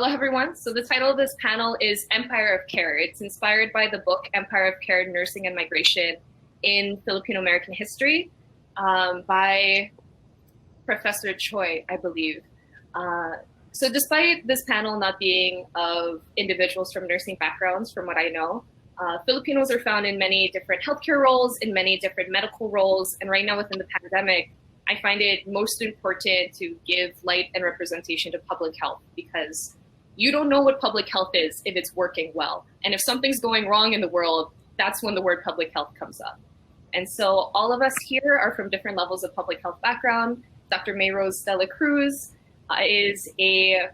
Hello, everyone. So the title of this panel is Empire of Care. It's inspired by the book Empire of Care, Nursing and Migration in Filipino American History by Professor Choi, I believe. So despite this panel not being of individuals from nursing backgrounds, from what I know, Filipinos are found in many different healthcare roles, in many different medical roles, and right now within the pandemic, I find it most important to give light and representation to public health, because you don't know what public health is if it's working well. And if something's going wrong in the world, that's when the word public health comes up. And so all of us here are from different levels of public health background. Dr. Mayrose Dela Cruz is a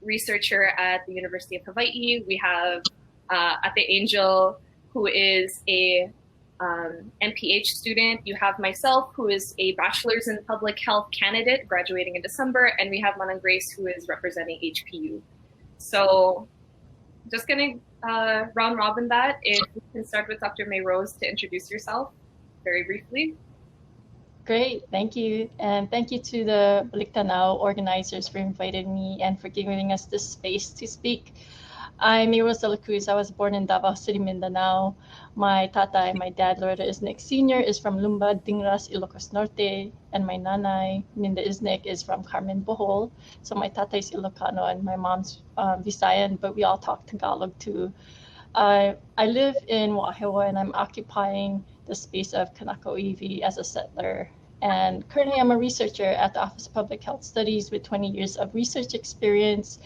researcher at the University of Hawaii. We have at the Angel, who is a MPH student. You have myself, who is a bachelor's in public health candidate graduating in December, and we have Manang Grace, who is representing HPU. So just gonna round robin that. If we can start with Dr. Mayrose to introduce yourself very briefly. Great, thank you. And thank you to the Caligtan organizers for inviting me and for giving us this space to speak. I'm Mayrose Dela Cruz. I was born in Davao City, Mindanao. My tatay, my dad, Loretta Isnic Sr., is from Lumbad, Dingras, Ilocos Norte, and my nanay, Minda Isnic, is from Carmen, Bohol. So my tatay is Ilocano and my mom's Visayan, but we all talk Tagalog too. I live in Wahewa and I'm occupying the space of Kanakawiwi as a settler. And currently I'm a researcher at the Office of Public Health Studies with 20 years of research experience.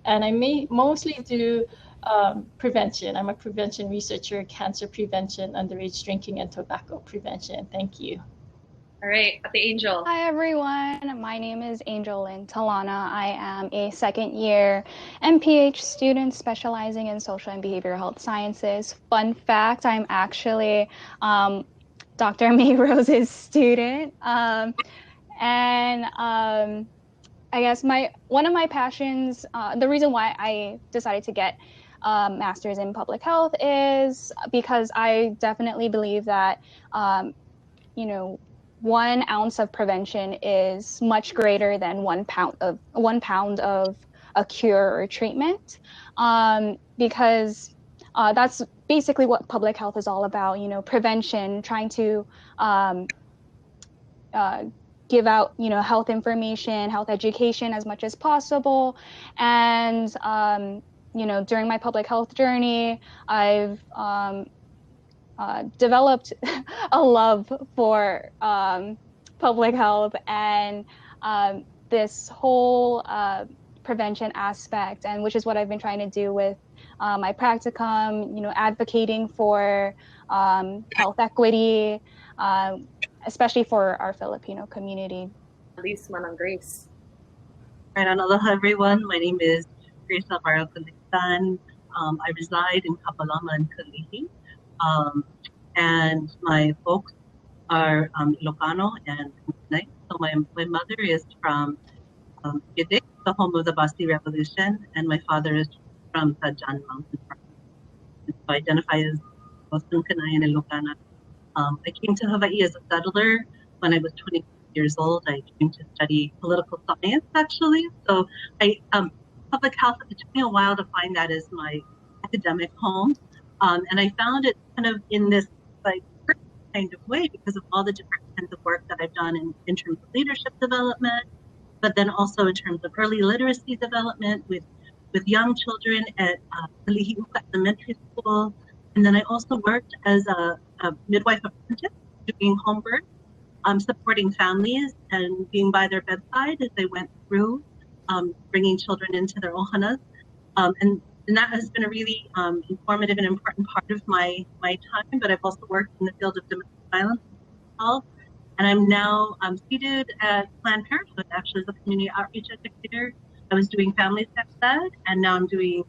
And I mostly do prevention. I'm a prevention researcher, cancer prevention, underage drinking, and tobacco prevention. Thank you. All right, at the Angel. Hi, everyone. My name is Angel-Lynn Talana. I am a second-year MPH student specializing in social and behavioral health sciences. Fun fact, I'm actually Dr. Mayrose's student. I guess one of my passions, the reason why I decided to get a master's in public health is because I definitely believe that, 1 ounce of prevention is much greater than 1 pound of a cure or treatment, because that's basically what public health is all about. Prevention, trying to give out, health information, health education as much as possible. And, during my public health journey, I've developed a love for public health and this whole prevention aspect, and which is what I've been trying to do with my practicum, advocating for health equity, especially for our Filipino community. At least Manang Grace. Right, aloha everyone. My name is Grace Alvaro Caligtan. I reside in Kapalama and Kalihi. And my folks are Ilocano and Pinay. So my mother is from Gidek, the home of the Basti Revolution, and my father is from Tajan Mountain. So I identify as both Pinay and Ilocana. I came to Hawaii as a settler when I was 20 years old. I came to study political science, actually. So public health, it took me a while to find that as my academic home. And I found it kind of in this kind of way because of all the different kinds of work that I've done in terms of leadership development, but then also in terms of early literacy development with young children at Kalihiuka Elementary School. And then I also worked as a midwife apprentice doing home birth, supporting families and being by their bedside as they went through bringing children into their ohanas. And that has been a really informative and important part of my time, but I've also worked in the field of domestic violence health. And I'm now seated at Planned Parenthood, actually, as a community outreach educator. I was doing family sex ed, and now I'm doing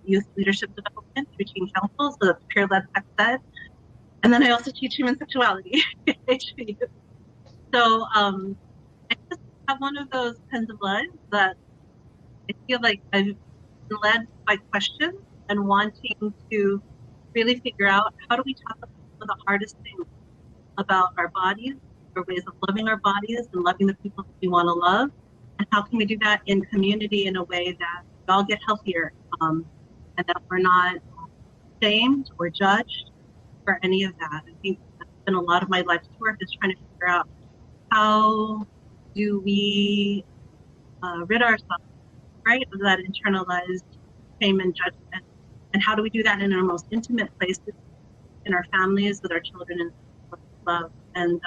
youth leadership development through teen council, so that's peer-led sex ed. And then I also teach human sexuality at HPU. So I just have one of those kinds of lives that I feel like I've been led by questions and wanting to really figure out how do we talk about some of the hardest things about our bodies, our ways of loving our bodies and loving the people that we want to love, and how can we do that in community in a way that we all get healthier, and that we're not shamed or judged for any of that. I think that's been a lot of my life's work, is trying to figure out how do we rid ourselves, right, of that internalized shame and judgment, and how do we do that in our most intimate places, in our families, with our children, and love. And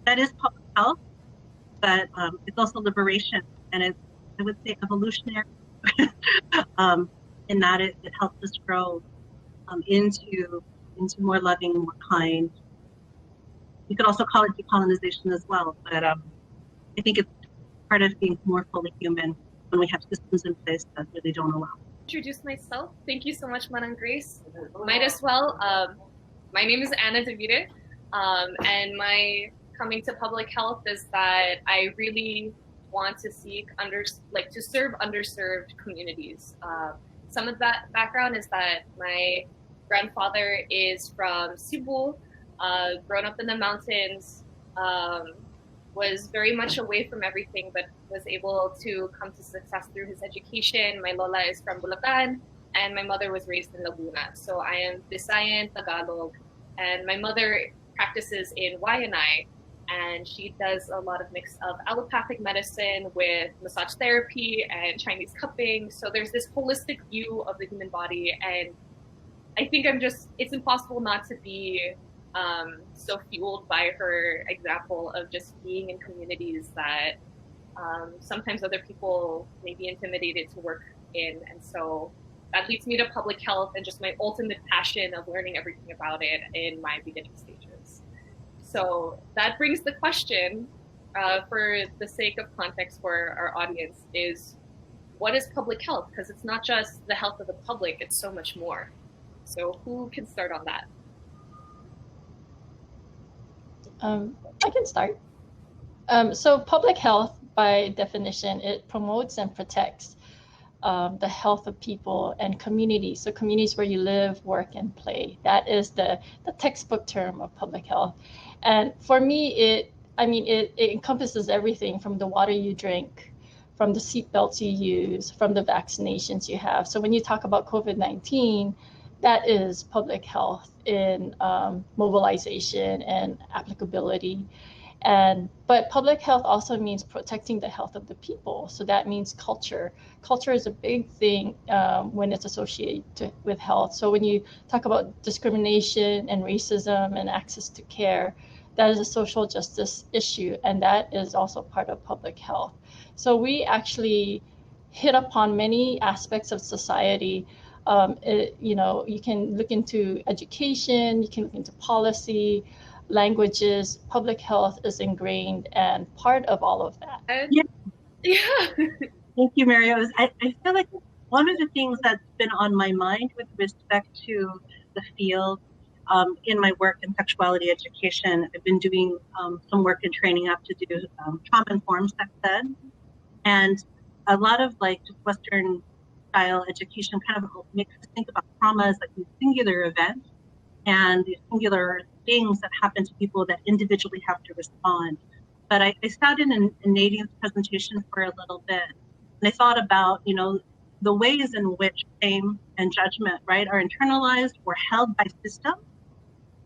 that is public health, but it's also liberation, and it's, I would say, evolutionary, in that it helps us grow into more loving, more kind. You could also call it decolonization as well, but I think it's part of being more fully human when we have systems in place that really don't allow. Introduce myself. Thank you so much, Manang Grace. Might as well. My name is Davide, and my coming to public health is that I really want to seek to serve underserved communities. Some of that background is that my grandfather is from Cebu, grown up in the mountains, was very much away from everything, but was able to come to success through his education. My lola is from Bulacan, and my mother was raised in Laguna. So I am Visayan, Tagalog, and my mother practices in Waianae, and she does a lot of mix of allopathic medicine with massage therapy and Chinese cupping. So there's this holistic view of the human body, and I think it's impossible not to be so fueled by her example of just being in communities that sometimes other people may be intimidated to work in. And so that leads me to public health and just my ultimate passion of learning everything about it in my beginning stages. So that brings the question, for the sake of context for our audience, is what is public health? Because it's not just the health of the public, it's so much more. So who can start on that? I can start. So public health, by definition, it promotes and protects the health of people and communities. So communities where you live, work, and play. That is the textbook term of public health. And for me, it encompasses everything from the water you drink, from the seatbelts you use, from the vaccinations you have. So when you talk about COVID-19, that is public health in mobilization and applicability. But public health also means protecting the health of the people. So that means culture. Culture is a big thing when it's associated with health. So when you talk about discrimination and racism and access to care, that is a social justice issue, and that is also part of public health. So we actually hit upon many aspects of society. You can look into education, you can look into policy, languages. Public health is ingrained and part of all of that. Yeah. Thank you, Mario. I feel like one of the things that's been on my mind with respect to the field in my work in sexuality education, I've been doing some work and training up to do trauma-informed sex ed. And a lot of just Western style education kind of makes us think about trauma as like these singular events and these singular things that happen to people that individually have to respond. But I sat in Nadine's presentation for a little bit, and I thought about, the ways in which shame and judgment, right, are internalized or held by systems,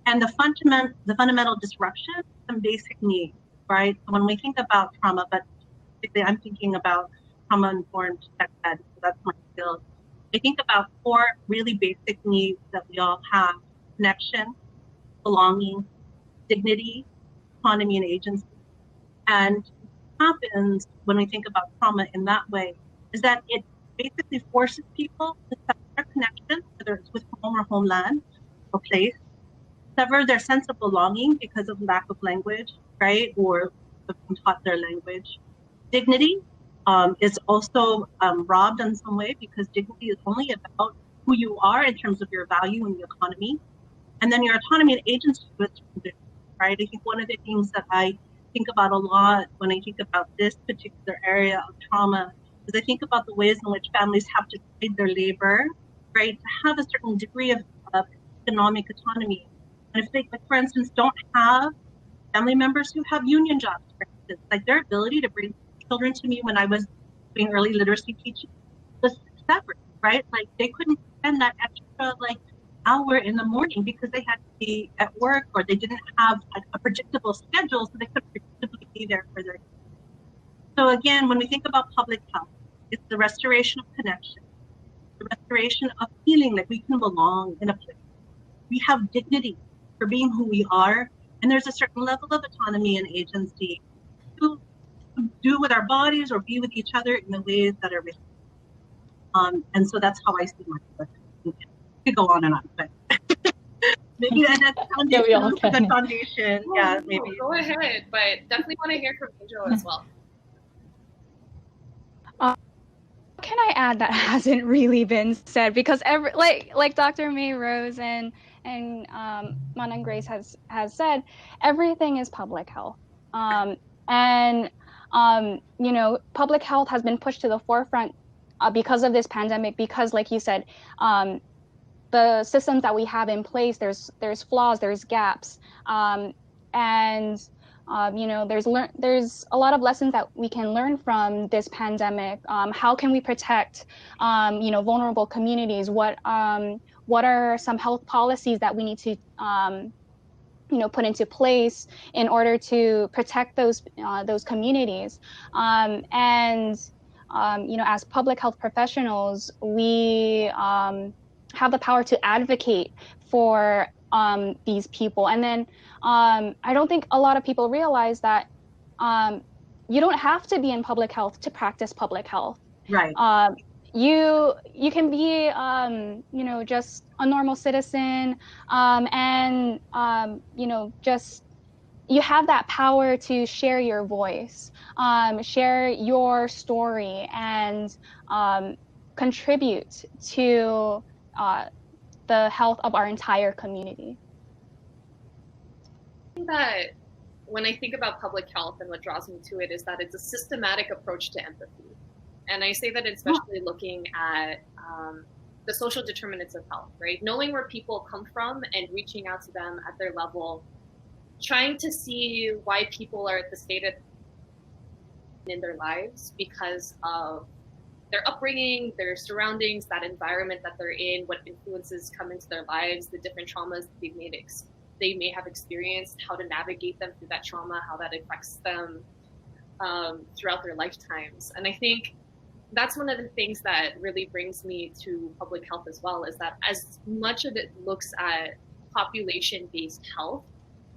and the fundamental disruption of some basic needs, right? So when we think about trauma, but I'm thinking about trauma-informed sex ed, so that's my field. I think about 4 really basic needs that we all have: connection, belonging, dignity, autonomy, and agency. And what happens when we think about trauma in that way is that it basically forces people to sever their connection, whether it's with home or homeland or place, sever their sense of belonging because of lack of language, right, or being taught their language. Dignity is also robbed in some way, because dignity is only about who you are in terms of your value in the economy. And then your autonomy and agency, right? I think one of the things that I think about a lot when I think about this particular area of trauma is I think about the ways in which families have to trade their labor, right, to have a certain degree of economic autonomy. And if they, for instance, don't have family members who have union jobs, for instance, like their ability to bring children to me when I was doing early literacy teaching was right? Like they couldn't spend that extra like hour in the morning because they had to be at work, or they didn't have a predictable schedule, so they couldn't predictably be there for their. So again, when we think about public health, it's the restoration of connection, the restoration of feeling that we can belong in a place. We have dignity for being who we are, and there's a certain level of autonomy and agency to do with our bodies or be with each other in the ways that are and so that's how I see my book. We could go on and on, but maybe that's Yeah, we all foundation for the can. foundation. Yeah, maybe. Go ahead, but definitely want to hear from Angel as well. Can I add that hasn't really been said? Because like Dr. May Rose and Manan Grace has said, everything is public health. And you know, public health has been pushed to the forefront because of this pandemic, because like you said, the systems that we have in place, there's flaws, there's gaps, and you know, there's a lot of lessons that we can learn from this pandemic. How can we protect you know, vulnerable communities? What are some health policies that we need to you know, put into place in order to protect those communities? And you know, as public health professionals, we have the power to advocate for these people. And then I don't think a lot of people realize that you don't have to be in public health to practice public health. Right. You can be you know, just a normal citizen, and you know, just you have that power to share your voice, share your story, and contribute to the health of our entire community. I think that when I think about public health, and what draws me to it is that it's a systematic approach to empathy. And I say that especially looking at the social determinants of health, right? Knowing where people come from and reaching out to them at their level, trying to see why people are at the state in their lives because of their upbringing, their surroundings, that environment that they're in, what influences come into their lives, the different traumas that they may have experienced, how to navigate them through that trauma, how that affects them throughout their lifetimes. And I think that's one of the things that really brings me to public health as well, is that as much of it looks at population-based health,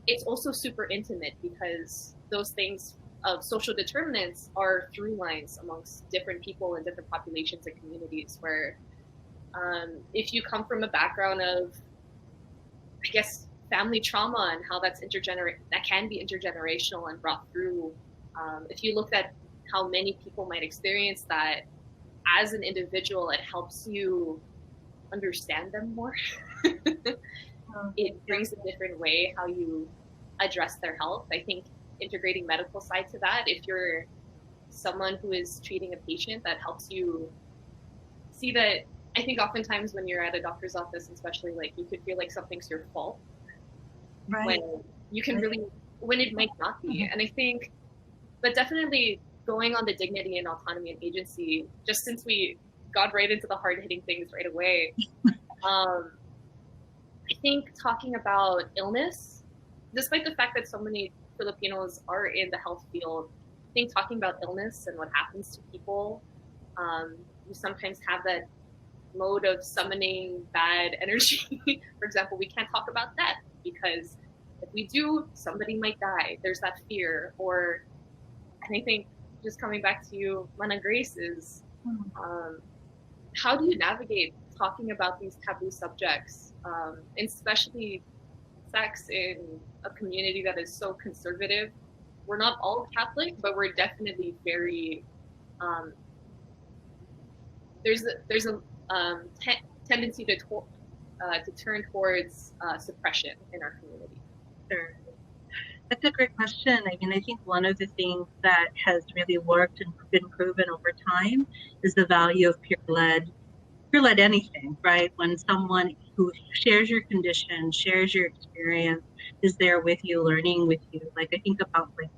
it's also super intimate, because those things of social determinants are through lines amongst different people and different populations and communities, where if you come from a background of, I guess, family trauma and how that can be intergenerational and brought through, if you look at how many people might experience that as an individual, it helps you understand them more. It brings a different way how you address their health. I think integrating medical side to that, if you're someone who is treating a patient, that helps you see that. I think oftentimes when you're at a doctor's office, especially, like, you could feel like something's your fault, Right. when you can really, when it might not be. And I think, but definitely going on the dignity and autonomy and agency, just since we got right into the hard-hitting things right away, I think talking about illness, despite the fact that so many Filipinos are in the health field, I think talking about illness and what happens to people, you sometimes have that mode of summoning bad energy. For example, we can't talk about death because if we do, somebody might die. There's that fear. And I think, just coming back to you, Mana Grace, is how do you navigate talking about these taboo subjects, especially sex, in a community that is so conservative? We're not all Catholic, but we're definitely very, there's a tendency to turn towards suppression in our community. Sure. That's a great question. I mean, I think one of the things that has really worked and been proven over time is the value of peer-led anything, right? When someone who shares your condition, shares your experience, is there with you, learning with you. Like, I think about, like,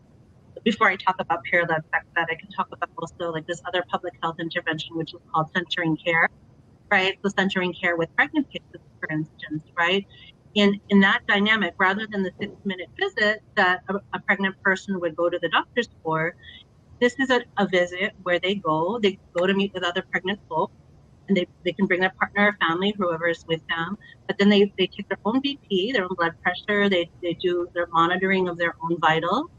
before I talk about peer-led sex ed, I can talk about also like this other public health intervention, which is called centering care. right? Placentarian care with pregnant patients, for instance, right? In that dynamic, rather than the 6-minute visit that a pregnant person would go to the doctors for, this is a visit where they go to meet with other pregnant folks, and they can bring their partner or family, whoever is with them, but then they take their own BP, their own blood pressure, they do their monitoring of their own vitals,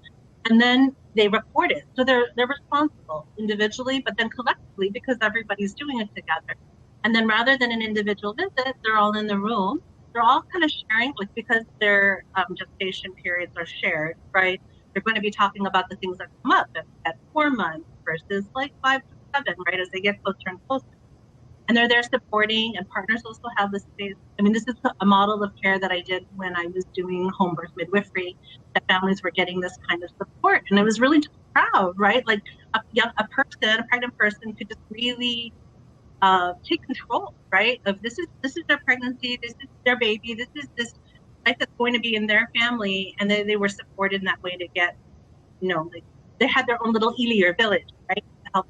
and then they report it. So they're responsible individually, but then collectively because everybody's doing it together. And then rather than an individual visit, they're all in the room. They're all kind of sharing, like, because their gestation periods are shared, right? They're going to be talking about the things that come up at 4 months versus like 5 to 7, right? As they get closer and closer. And they're there supporting, and partners also have the space. I mean, this is a model of care that I did when I was doing home birth midwifery, that families were getting this kind of support. And I was really just proud, right? Like a pregnant person could just really take control, right? Of this is their pregnancy, this is their baby, this is this life that's going to be in their family. And they were supported in that way to get, like they had their own little Ili or village, right? To help.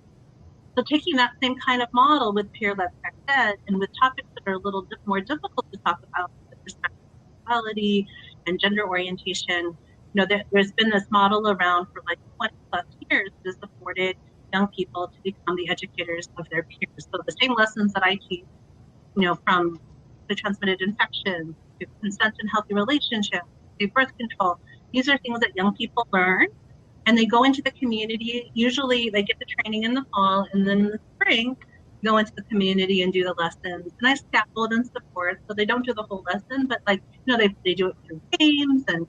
So taking that same kind of model with peer-led sex ed and with topics that are a little bit more difficult to talk about, with respect to sexuality and gender orientation, there's been this model around for like 20 plus years that has supported young people to become the educators of their peers. So the same lessons that I teach, from the transmitted infections to consent and healthy relationships to birth control, these are things that young people learn. And they go into the community. Usually they get the training in the fall, and then in the spring, go into the community and do the lessons. And I scaffold and support, so they don't do the whole lesson, but they do it through games, and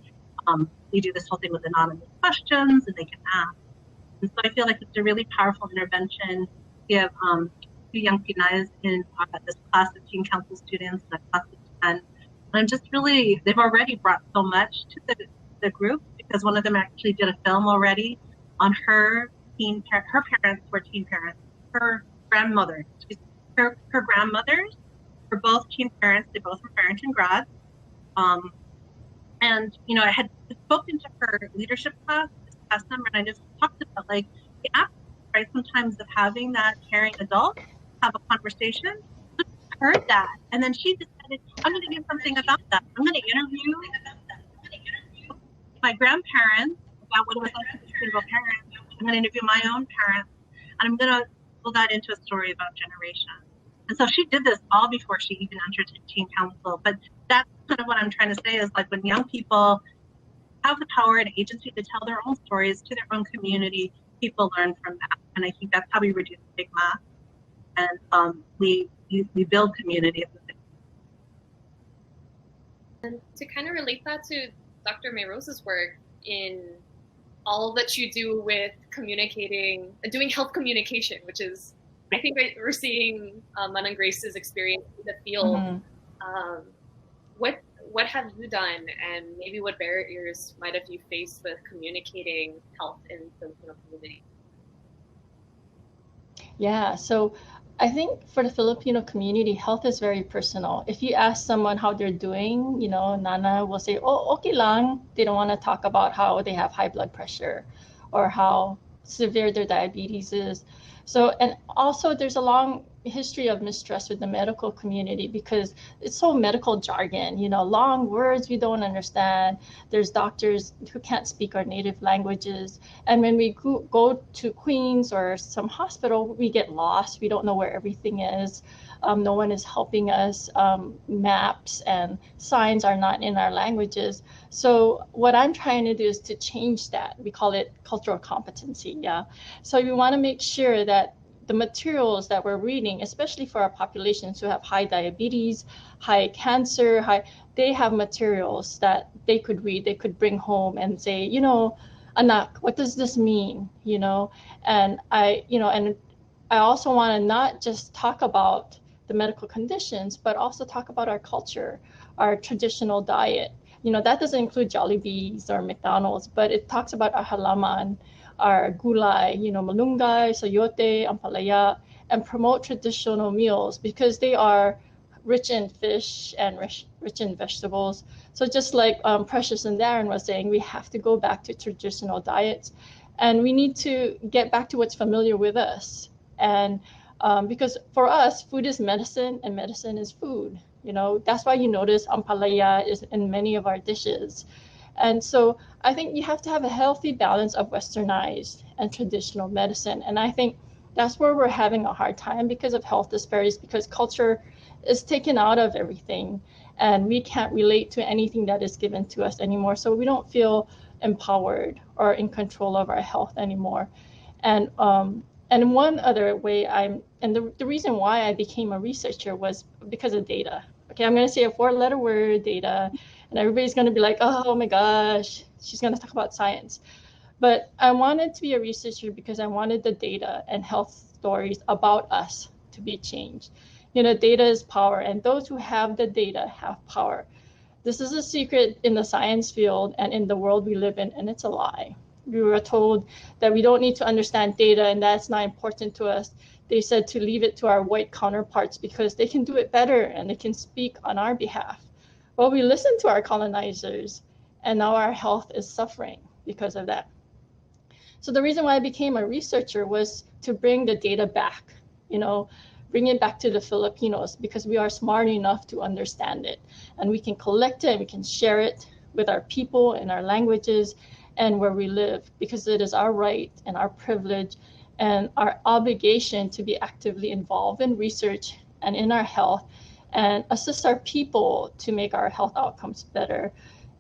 they do this whole thing with anonymous questions, and they can ask. And so I feel like it's a really powerful intervention. We have 2 young Pinays in this class of teen council students, and a class of 10. And I'm just really, they've already brought so much to the group, because one of them actually did a film already on her parents were teen parents. Her grandmothers were both teen parents. They both were parenting grads. And I had spoken to her leadership class this past summer, and I just talked about like the aspect, right, sometimes of having that caring adult have a conversation. Just heard that, and then she decided, I'm going to do something about that. I'm going to interview my grandparents about what it was like to be a single parent. I'm going to interview my own parents, and I'm going to pull that into a story about generations. And so she did this all before she even entered teen council. But that's kind of what I'm trying to say is, like, when young people have the power and agency to tell their own stories to their own community, people learn from that. And I think that's how we reduce stigma, and we build community at the same time. And to kind of relate that to Dr. Mayrose's work in all that you do with communicating, doing health communication, which is, I think we're seeing Manang Grace's experience in the field. Mm-hmm. What have you done, and maybe what barriers might have you faced with communicating health in the Filipino community? Yeah, so I think for the Filipino community, health is very personal. If you ask someone how they're doing, Nana will say, oh, okay lang. They don't want to talk about how they have high blood pressure or how severe their diabetes is. So, and also there's a long history of mistrust with the medical community because it's so medical jargon, long words we don't understand. There's doctors who can't speak our native languages. And when we go to Queens or some hospital, we get lost. We don't know where everything is. No one is helping us. Maps and signs are not in our languages. So what I'm trying to do is to change that. We call it cultural competency. Yeah. So we want to make sure that the materials that we're reading, especially for our populations who have high diabetes, high cancer, they have materials that they could read, they could bring home and say, anak, what does this mean? And I also want to not just talk about the medical conditions, but also talk about our culture, our traditional diet. That doesn't include Jollibees or McDonald's, but it talks about our halaman, our gulay, malunggay, sayote, ampalaya, and promote traditional meals because they are rich in fish and rich in vegetables. So just like Precious and Darren was saying, we have to go back to traditional diets, and we need to get back to what's familiar with us. And Because for us, food is medicine and medicine is food. You know, that's why you notice ampalaya is in many of our dishes. And so I think you have to have a healthy balance of westernized and traditional medicine. And I think that's where we're having a hard time because of health disparities, because culture is taken out of everything and we can't relate to anything that is given to us anymore. So we don't feel empowered or in control of our health anymore. And one other way the reason why I became a researcher was because of data. Okay, I'm going to say a 4-letter word, data, and everybody's going to be like, oh my gosh, she's going to talk about science. But I wanted to be a researcher because I wanted the data and health stories about us to be changed. You know, data is power, and those who have the data have power. This is a secret in the science field and in the world we live in, and it's a lie. We were told that we don't need to understand data and that's not important to us. They said to leave it to our white counterparts because they can do it better and they can speak on our behalf. Well, we listened to our colonizers and now our health is suffering because of that. So the reason why I became a researcher was to bring the data back, you know, bring it back to the Filipinos because we are smart enough to understand it and we can collect it and we can share it with our people and our languages and where we live, because it is our right and our privilege and our obligation to be actively involved in research and in our health and assist our people to make our health outcomes better.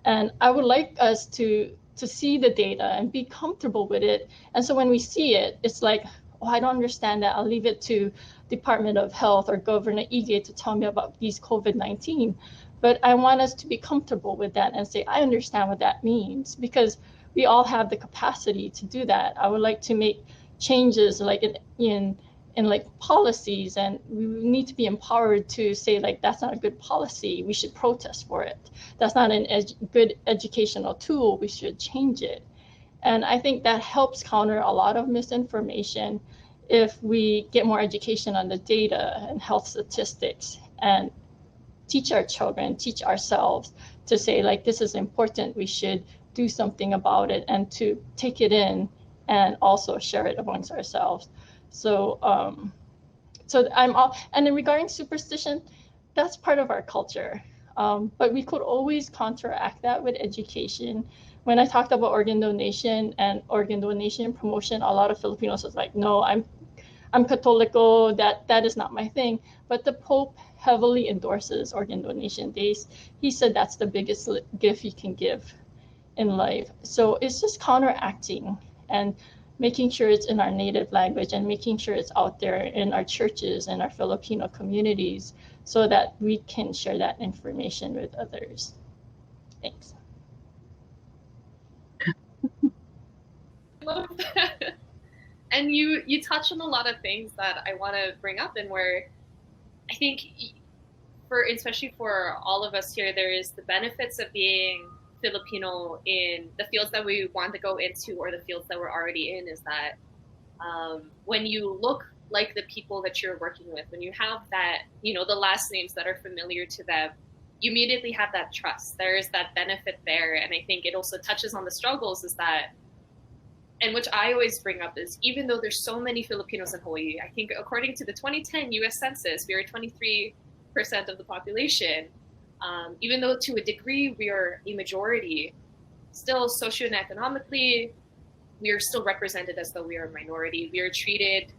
And I would like us to see the data and be comfortable with it. And so when we see it, it's like, oh, I don't understand that. I'll leave it to Department of Health or Governor Ige to tell me about these COVID-19. But I want us to be comfortable with that and say, I understand what that means, because we all have the capacity to do that. I would like to make changes like in like policies, and we need to be empowered to say like, that's not a good policy, we should protest for it. That's not a good educational tool, we should change it. And I think that helps counter a lot of misinformation if we get more education on the data and health statistics and teach our children, teach ourselves to say like, this is important, we should do something about it, and to take it in and also share it amongst ourselves. So and in regarding superstition, that's part of our culture. But we could always counteract that with education. When I talked about organ donation and organ donation promotion, a lot of Filipinos was like, no, I'm Catholico, that is not my thing. But the Pope heavily endorses organ donation days. He said that's the biggest gift you can give in life. So it's just counteracting and making sure it's in our native language and making sure it's out there in our churches and our Filipino communities so that we can share that information with others. Thanks. I love that. And you touch on a lot of things that I want to bring up, and where I think especially for all of us here, there is the benefits of being Filipino in the fields that we want to go into or the fields that we're already in, is that when you look like the people that you're working with, when you have that, you know, the last names that are familiar to them, you immediately have that trust. There's that benefit there. And I think it also touches on the struggles, is that, and which I always bring up, is even though there's so many Filipinos in Hawaii, I think according to the 2010 US Census, we are 23% of the population. Even though to a degree we are a majority, still socioeconomically, we are still represented as though we are a minority. We are treated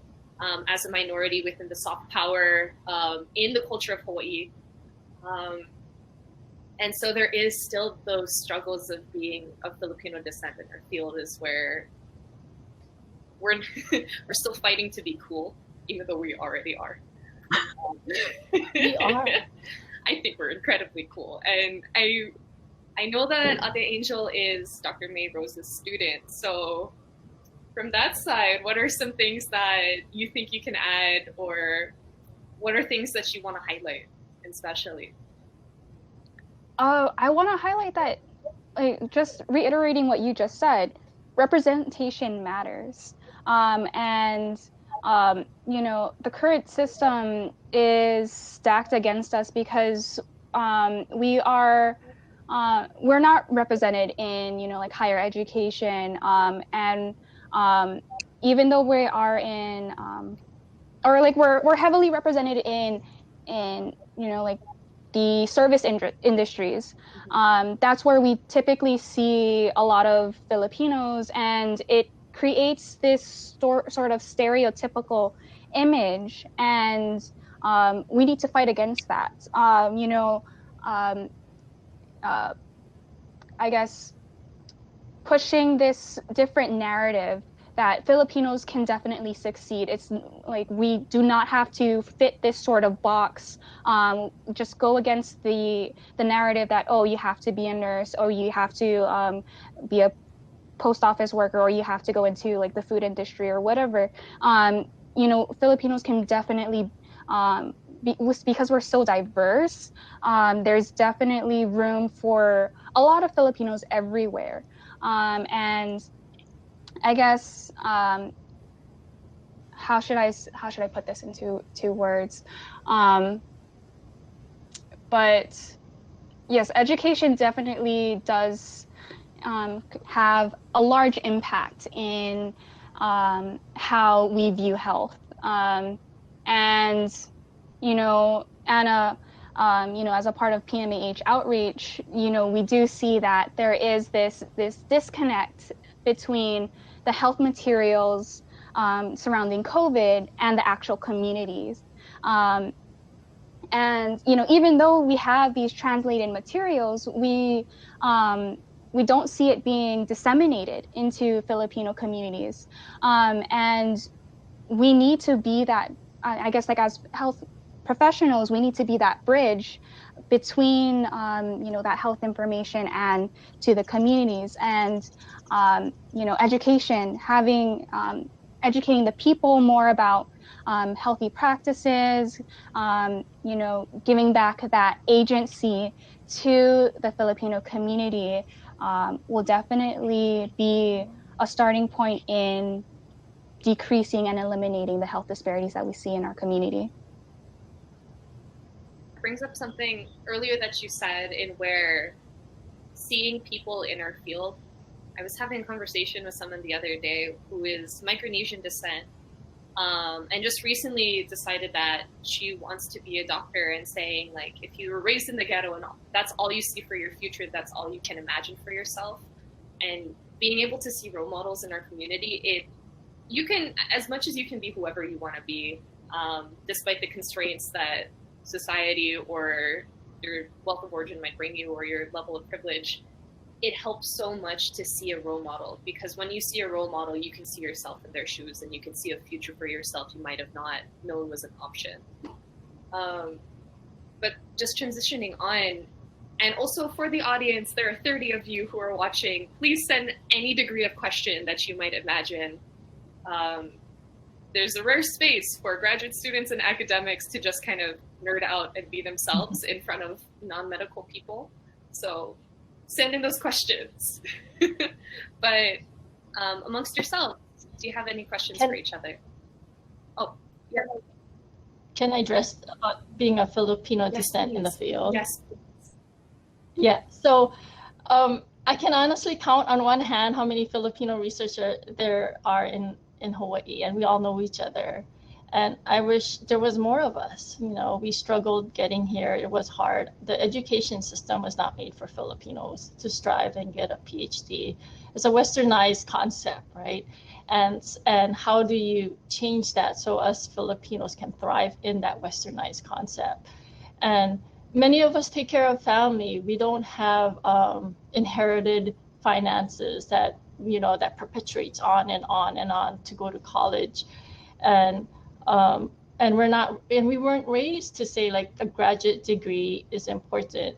as a minority within the soft power in the culture of Hawaii. And so there is still those struggles of being of Filipino descent in our field, is where we're still fighting to be cool, even though we already are. We are. I think we're incredibly cool. And I know that Ate Angel is Dr. May Rose's student. So from that side, what are some things that you think you can add, or what are things that you want to highlight especially? I want to highlight that, just reiterating what you just said, representation matters. You know, the current system is stacked against us because we're not represented in, you know, like higher education, and even though we are in or like we're heavily represented in like the service industries. That's where we typically see a lot of Filipinos, and it creates this sort of stereotypical image, and we need to fight against that. I guess pushing this different narrative that Filipinos can definitely succeed. It's like we do not have to fit this sort of box. Just go against the narrative that, oh, you have to be a nurse, or you have to be a post office worker, or you have to go into like the food industry or whatever. Filipinos can definitely, because we're so diverse, there's definitely room for a lot of Filipinos everywhere. And I guess how should I put this into words? But yes, education definitely does have a large impact in how we view health. And Anna, as a part of PMAH outreach, we do see that there is this disconnect between the health materials surrounding COVID and the actual communities. And even though we have these translated materials, we don't see it being disseminated into Filipino communities. And we need to be that, I guess, like as health professionals, we need to be that bridge between, that health information and to the communities. And, education, educating the people more about healthy practices, giving back that agency to the Filipino community will definitely be a starting point in decreasing and eliminating the health disparities that we see in our community. Brings up something earlier that you said in where seeing people in our field. I was having a conversation with someone the other day who is Micronesian descent, and just recently decided that she wants to be a doctor, and saying, like, if you were raised in the ghetto and that's all you see for your future, that's all you can imagine for yourself, and being able to see role models in our community, you can, as much as you can be whoever you want to be, despite the constraints that society or your wealth of origin might bring you, or your level of privilege, it helps so much to see a role model, because when you see a role model, you can see yourself in their shoes, and you can see a future for yourself you might have not known was an option. But just transitioning on, and also for the audience, there are 30 of you who are watching, please send any degree of question that you might imagine. There's a rare space for graduate students and academics to just kind of nerd out and be themselves in front of non-medical people. So send in those questions. But amongst yourselves, do you have any questions for each other? Oh, yeah. Can I address about being a Filipino descent please. In the field? Yes. Yeah, so I can honestly count on one hand how many Filipino researchers there are in Hawaii, and we all know each other. And I wish there was more of us. We struggled getting here. It was hard. The education system was not made for Filipinos to strive and get a PhD. It's a westernized concept, right? And how do you change that so us Filipinos can thrive in that westernized concept? And many of us take care of family. We don't have inherited finances that perpetuates on and on and on to go to college. And we weren't raised to say like a graduate degree is important.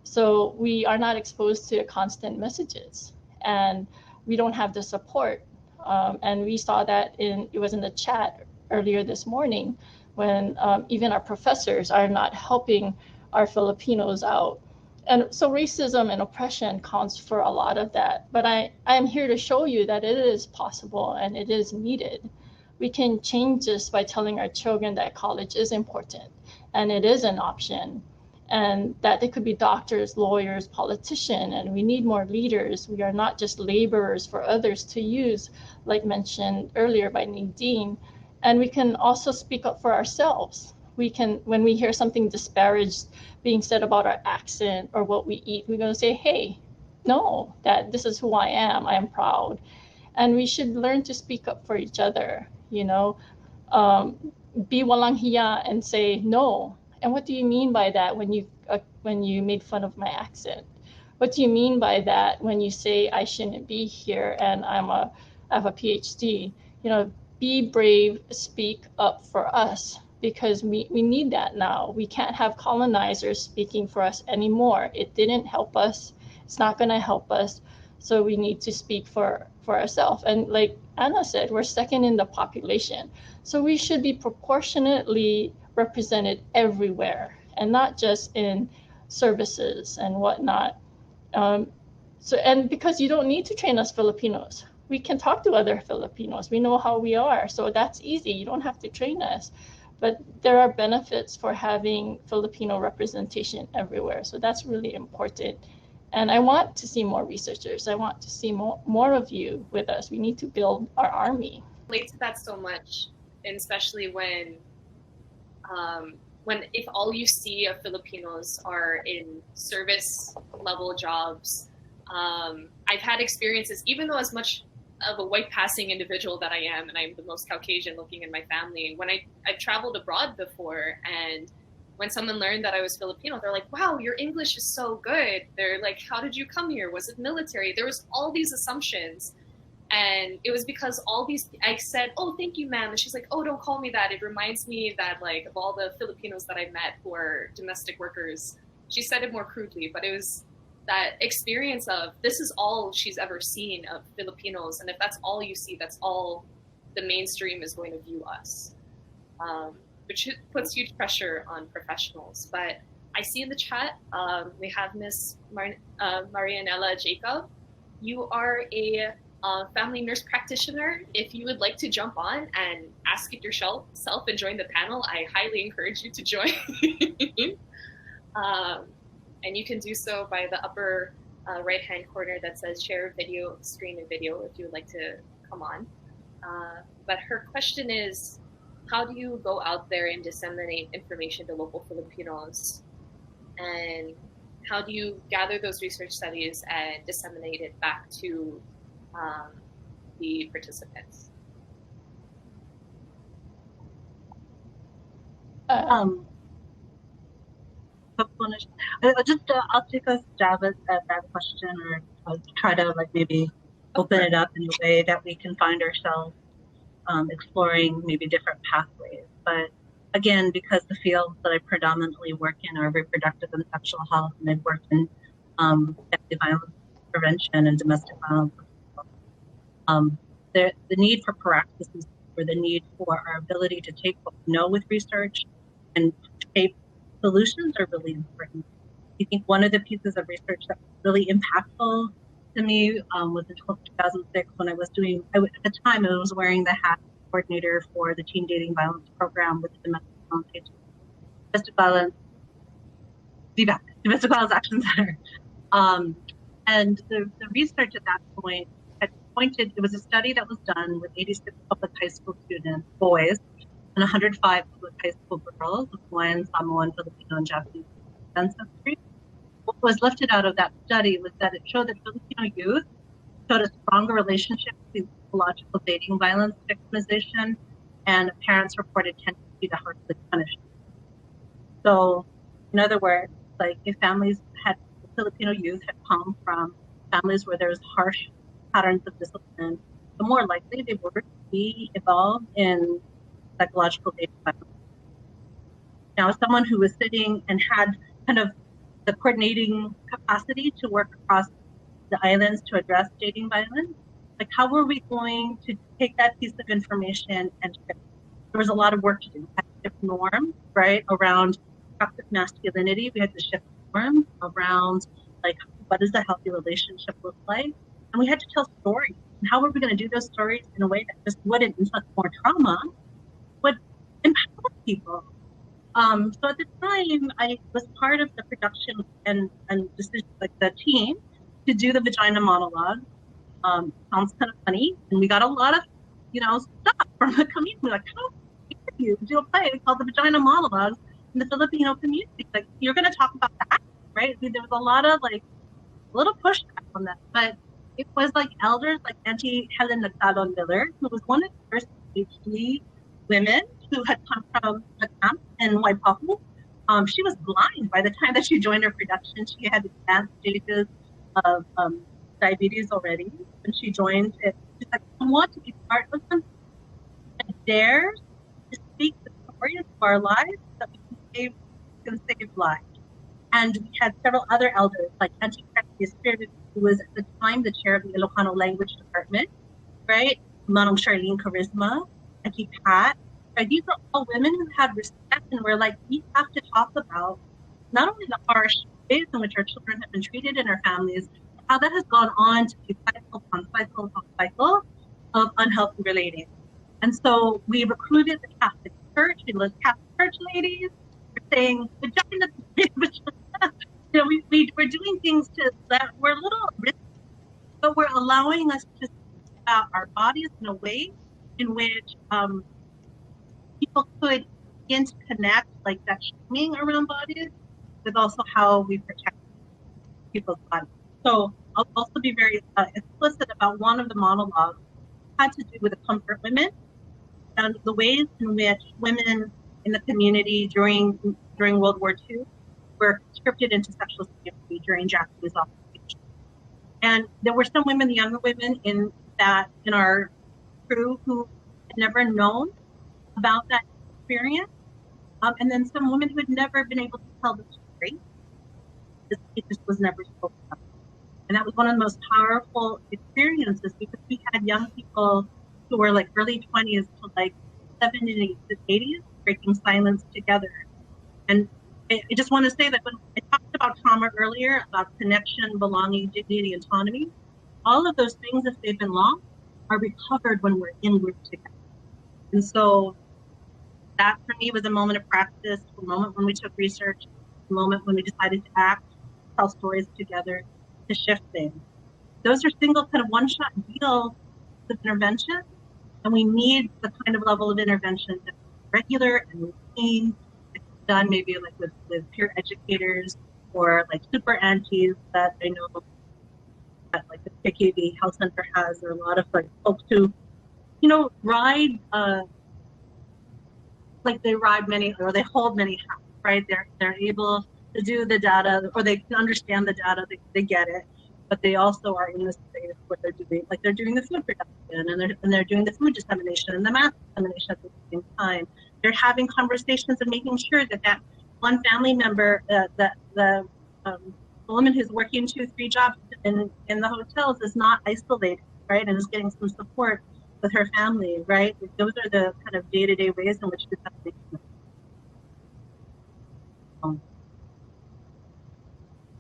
So we are not exposed to constant messages, and we don't have the support. And we saw that it was in the chat earlier this morning when even our professors are not helping our Filipinos out. And so racism and oppression counts for a lot of that. But I am here to show you that it is possible and it is needed. We can change this by telling our children that college is important and it is an option, and that they could be doctors, lawyers, politicians, and we need more leaders. We are not just laborers for others to use, like mentioned earlier by Nadine. And we can also speak up for ourselves. We can, when we hear something disparaged being said about our accent or what we eat, we're going to say, hey, no, that this is who I am proud. And we should learn to speak up for each other, you know, be walang hiya and say no. And what do you mean by that when you made fun of my accent? What do you mean by that when you say I shouldn't be here and I have a PhD? You know, be brave, speak up for us, because we need that now. We can't have colonizers speaking for us anymore. It didn't help us. It's not going to help us. So we need to speak for ourselves. And like Anna said, we're second in the population. So we should be proportionately represented everywhere and not just in services and whatnot. And because you don't need to train us Filipinos. We can talk to other Filipinos. We know how we are. So that's easy. You don't have to train us. But there are benefits for having Filipino representation everywhere. So that's really important. And I want to see more researchers. I want to see more of you with us. We need to build our army. I relate to that so much, and especially when if all you see of Filipinos are in service level jobs. I've had experiences, even though as much of a white passing individual that I am, and I'm the most Caucasian looking in my family, when I've traveled abroad before, and when someone learned that I was Filipino, they're like, wow, your English is so good. They're like, how did you come here? Was it military? There was all these assumptions. And it was because I said, oh, thank you, ma'am. And she's like, oh, don't call me that. It reminds me that, like, of all the Filipinos that I met who are domestic workers. She said it more crudely, but it was that experience of this is all she's ever seen of Filipinos. And if that's all you see, that's all the mainstream is going to view us, which puts huge pressure on professionals. But I see in the chat, we have Miss Marianella Jacob. You are a family nurse practitioner. If you would like to jump on and ask it yourself and join the panel, I highly encourage you to join. And you can do so by the upper right-hand corner that says share video, screen and video if you would like to come on. But her question is, how do you go out there and disseminate information to local Filipinos? And how do you gather those research studies and disseminate it back to the participants? I'll take a stab at that question, or I'll try to maybe open it up in a way that we can find ourselves exploring maybe different pathways. But again, because the fields that I predominantly work in are reproductive and sexual health, and I've worked in family violence prevention and domestic violence, the need for practices, or the need for our ability to take what we know with research and shape solutions are really important. I think one of the pieces of research that was really impactful to me was in 2006 when at the time I was wearing the hat coordinator for the teen dating violence program with the Domestic Violence Action Center. And the research at that point had pointed, it was a study that was done with 86 public high school students, boys, and 105 public high school girls of Hawaiian, Samoan, Filipino, and Japanese ancestry. What was lifted out of that study was that it showed that Filipino youth showed a stronger relationship between psychological dating violence victimization and parents' reported tendency to harshly punish. So, in other words, if Filipino youth had come from families where there's harsh patterns of discipline, the more likely they were to be involved in psychological dating violence. Now, as someone who was sitting and had kind of the coordinating capacity to work across the islands to address dating violence, how were we going to take that piece of information and shift? There was a lot of work to do. We had to shift norms, right, around toxic masculinity. We had to shift norms around, what does a healthy relationship look like? And we had to tell stories. And how were we going to do those stories in a way that just wouldn't inflict more trauma, would empower people? So at the time, I was part of the production and decision, the team, to do the vagina monologue. Sounds kind of funny, and we got a lot of, stuff from the community. How you to do a play called The Vagina Monologues in the Filipino community. Like, you're going to talk about that, right? I mean, there was a lot of like little pushback on that, but it was like elders like Auntie Helen Nagtalon-Miller, who was one of the first PhD women who had come from the camp in Waipahu. She was blind by the time that she joined her production. She had advanced stages of diabetes already when she joined it. She's like, I want to be part of something that dares to speak the stories of our lives that we can save lives. And we had several other elders, like Auntie Spirit, who was at the time the chair of the Ilocano language department, right? Manong Charlene Charisma, Auntie Pat. Right? These are all women who had respect and were like, we have to talk about not only the harsh ways in which our children have been treated in our families, but how that has gone on to be cycle upon cycle upon cycle of unhealthy relating. And so we recruited the Catholic Church, we list Catholic Church ladies, we're saying, vagina, you know, we're doing things that were a little risky, but we're allowing us to think about our bodies in a way in which people could begin to connect like that shaming around bodies with also how we protect people's bodies. So I'll also be very explicit about one of the monologues had to do with the comfort women and the ways in which women in the community during World War II were conscripted into sexual slavery during Japanese occupation. And there were some women, the younger women in our crew, who had never known about that experience. And then some women who had never been able to tell the story. It just was never spoken of. And that was one of the most powerful experiences, because we had young people who were like early 20s to like 70s to 80s breaking silence together. And I just want to say that when I talked about trauma earlier, about connection, belonging, dignity, autonomy, all of those things, if they've been lost, are recovered when we're in group together. And so that for me was a moment of practice, a moment when we took research, a moment when we decided to act, tell stories together, to shift things. Those are single kind of one-shot deals of intervention, and we need the kind of level of intervention that's regular and routine, done maybe like with peer educators or like super aunties that I know that like the KKV Health Center has, or a lot of like folks who, you know, ride many, or they hold many hats, right? They're able to do the data, or they can understand the data, they get it, but they also are in this space where they're doing the food production and they're doing the food dissemination and the math dissemination at the same time. They're having conversations and making sure that one family member, the woman who's working 2-3 jobs in the hotels, is not isolated, right, and is getting some support with her family, right? Those are the kind of day-to-day ways in which dissemination.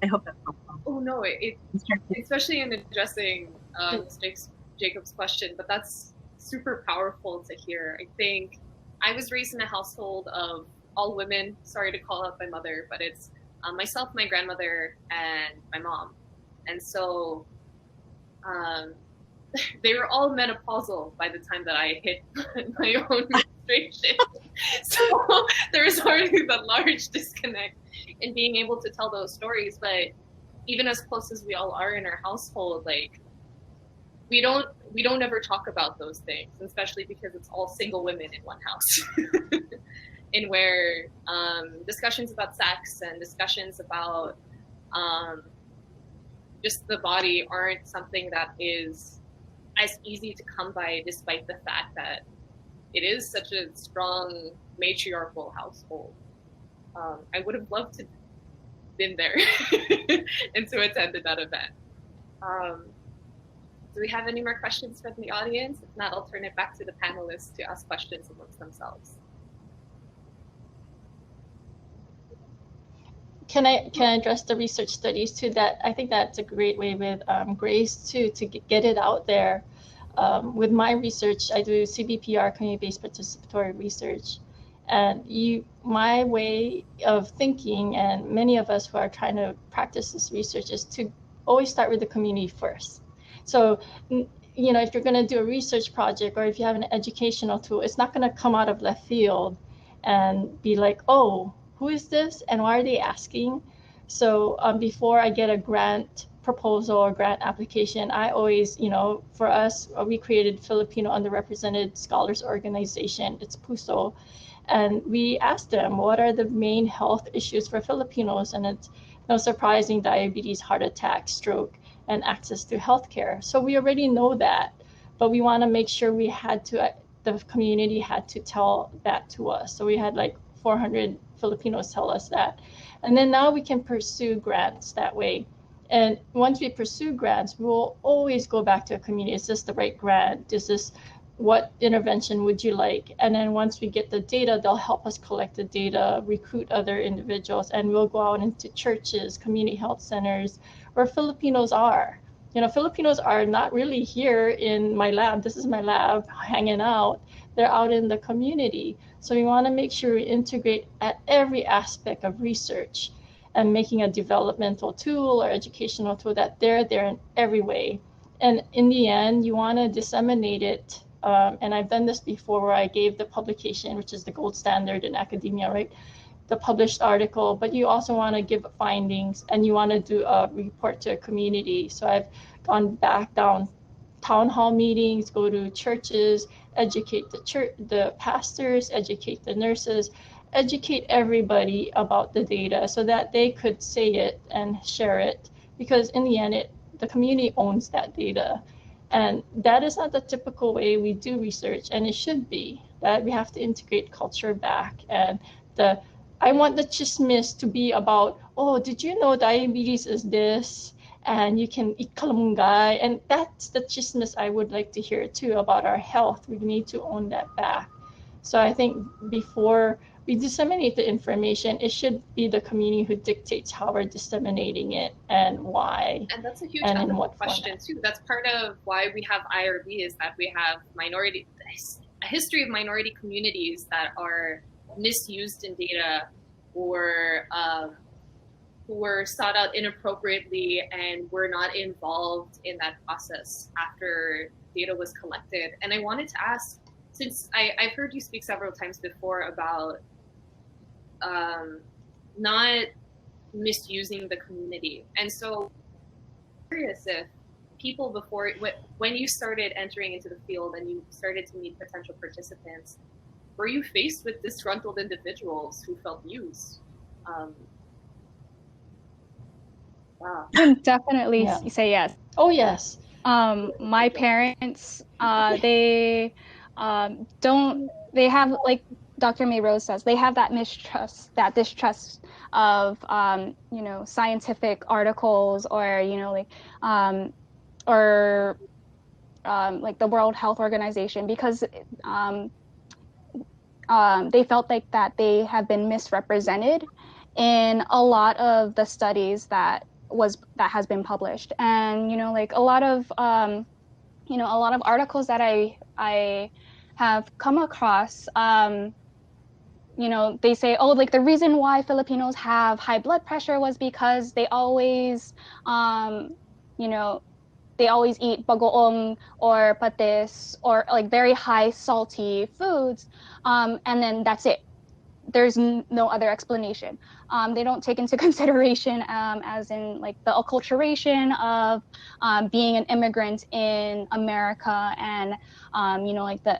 I hope that's helpful. Oh no, it especially in addressing Jacob's question, but that's super powerful to hear. I think I was raised in a household of all women. Sorry to call out my mother, but it's myself, my grandmother, and my mom. And so they were all menopausal by the time that I hit my own menstruation. So there was already that large disconnect in being able to tell those stories. But even as close as we all are in our household, like we don't ever talk about those things, especially because it's all single women in one house. And where discussions about sex and discussions about just the body aren't something that is as easy to come by, despite the fact that it is such a strong matriarchal household. I would have loved to have been there and to attend that event. Do we have any more questions from the audience? If not, I'll turn it back to the panelists to ask questions amongst themselves. Can I address the research studies to that? I think that's a great way with Grace to get it out there. With my research, I do CBPR, community-based participatory research, and my way of thinking, and many of us who are trying to practice this research, is to always start with the community first. So you know, if you're going to do a research project or if you have an educational tool, it's not going to come out of left field and be like, oh, who is this and why are they asking? So before I get a grant proposal or grant application, I always, you know, for us, we created Filipino Underrepresented Scholars Organization, it's PUSO, and we asked them, what are the main health issues for Filipinos? And it's no surprising, diabetes, heart attack, stroke, and access to healthcare. So we already know that, but we want to make sure we had to, the community had to tell that to us. So we had like 400 Filipinos tell us that. And then now we can pursue grants that way. And once we pursue grants, we will always go back to a community. Is this the right grant? Is this, what intervention would you like? And then once we get the data, they'll help us collect the data, recruit other individuals, and we'll go out into churches, community health centers, where Filipinos are. You know, Filipinos are not really here in my lab. This is my lab, hanging out. They're out in the community. So we want to make sure we integrate at every aspect of research and making a developmental tool or educational tool that they're there in every way. And in the end, you want to disseminate it. And I've done this before where I gave the publication, which is the gold standard in academia, right? The published article, but you also want to give findings and you want to do a report to a community. So I've gone back down town hall meetings, go to churches, educate the pastors, educate the nurses, educate everybody about the data so that they could say it and share it, because in the end, the community owns that data. And that is not the typical way we do research, and it should be. That we have to integrate culture back. And I want the chismis to be about, oh, did you know diabetes is this? And you can eat kalunggay. And that's the chismis I would like to hear too about our health. We need to own that back. So I think before we disseminate the information, it should be the community who dictates how we're disseminating it and why. And that's a huge and ethical question too. That's part of why we have IRB, is that we have a history of minority communities that are misused in data or who were sought out inappropriately and were not involved in that process after data was collected. And I wanted to ask, since I've heard you speak several times before about not misusing the community. And so I'm curious if people before, when you started entering into the field and you started to meet potential participants, were you faced with disgruntled individuals who felt used? Wow. I can definitely say yes. Oh, yes. My parents, they have, like Dr. May Rose says, they have that distrust of, you know, scientific articles or, you know, like the World Health Organization, because they felt like that they have been misrepresented in a lot of the studies that has been published. And, you know, like a lot of articles that I have come across, you know, they say, oh, like the reason why Filipinos have high blood pressure was because they always, you know, they always eat bagoong or patis or like very high salty foods. And then that's it. There's no other explanation. They don't take into consideration as in like the acculturation of being an immigrant in America and, you know, like the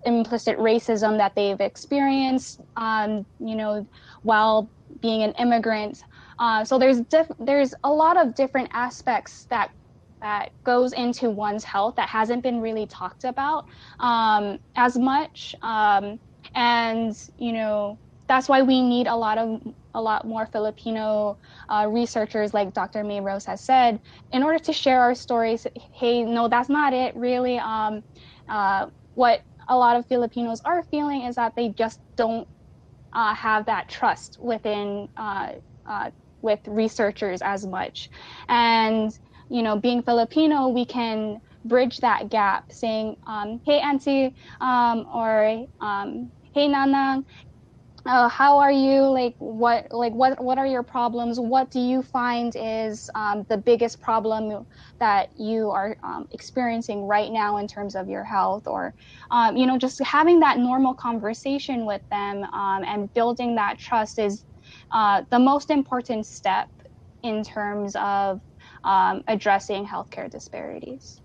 implicit racism that they've experienced, you know, while being an immigrant. So there's a lot of different aspects that goes into one's health that hasn't been really talked about as much. And, you know, that's why we need a lot more Filipino researchers, like Dr. May Rose has said, in order to share our stories. Hey, no, that's not it. Really, what a lot of Filipinos are feeling is that they just don't have that trust within with researchers as much. And, you know, being Filipino, we can bridge that gap, saying, hey, auntie, or hey, nanang, how are you, what are your problems, what do you find is the biggest problem that you are experiencing right now in terms of your health, or just having that normal conversation with them, and building that trust is the most important step in terms of addressing healthcare disparities.